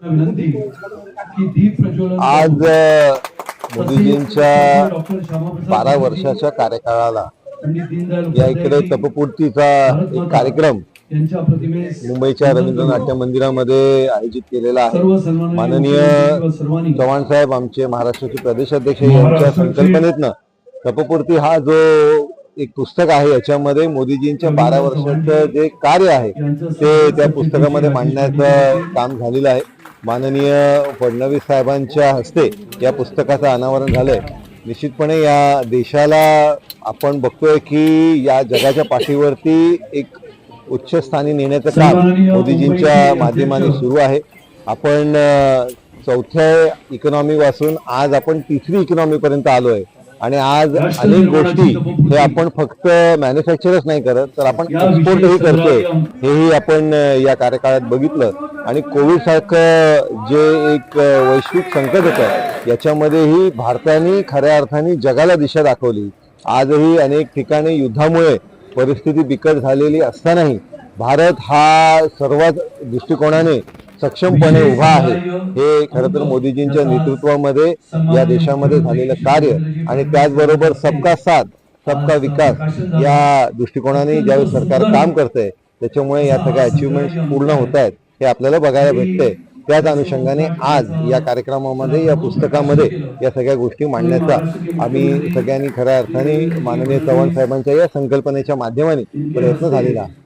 विनंती की दीप प्रज्वलन आज मोदीजींच्या 12 वर्षाच्या कार्यकाळाला या इकडे तपपूर्तीचा एक कार्यक्रम मुंबईच्या रवींद्र नाट्य मंदिरामध्ये आयोजित केलेला आहे। माननीय चव्हाण साहेब आमचे महाराष्ट्राचे प्रदेशाध्यक्ष यांच्या संकल्पनेतनं तपपूर्ती हा जो एक पुस्तक आहे याच्यामध्ये मोदीजींच्या 12 वर्षाचं जे कार्य आहे ते त्या पुस्तकामध्ये मांडण्याचं काम झालेलं आहे। माननीय फडणवीस साहेबांच्या हस्ते या पुस्तकाचं अनावरण झालंय। निश्चितपणे या देशाला आपण बघतोय की या जगाच्या पाठीवरती एक उच्च स्थानी नेण्याचं काम मोदीजींच्या माध्यमाने सुरू आहे। आपण चौथ्या इकॉनॉमी पासून आज आपण तिसरी इकॉनॉमी पर्यंत आलोय आणि आज अनेक गोष्टी हे आपण फक्त मॅन्युफॅक्चरच नाही करत तर आपण एक्सपोर्टही करतोय, हेही आपण या कार्यकाळात बघितलं। आणि कोविड सारखं जे एक वैश्विक संकट होतं याच्यामध्येही भारताने खऱ्या अर्थाने जगाला दिशा दाखवली। आजही अनेक ठिकाणी युद्धामुळे परिस्थिती बिकट झालेली असतानाही भारत हा सर्वात दृष्टिकोनाने सक्षमपणे उभा आहे। हे खरं तर मोदीजींच्या नेतृत्वामध्ये या देशामध्ये झालेलं कार्य आणि त्याचबरोबर सबका साथ सबका विकास या दृष्टिकोनाने ज्यावेळी सरकार काम करतंय त्याच्यामुळे या सगळ्या अचिव्हमेंट्स पूर्ण होत आहेत हे आपल्याला बघायला भेटतंय। त्याच अनुषंगाने आज या कार्यक्रमामध्ये या पुस्तकामध्ये या सगळ्या गोष्टी मांडण्याचा आम्ही सगळ्यांनी खऱ्या अर्थाने माननीय चव्हाण साहेबांच्या या संकल्पनेच्या माध्यमाने प्रयत्न झालेला आहे।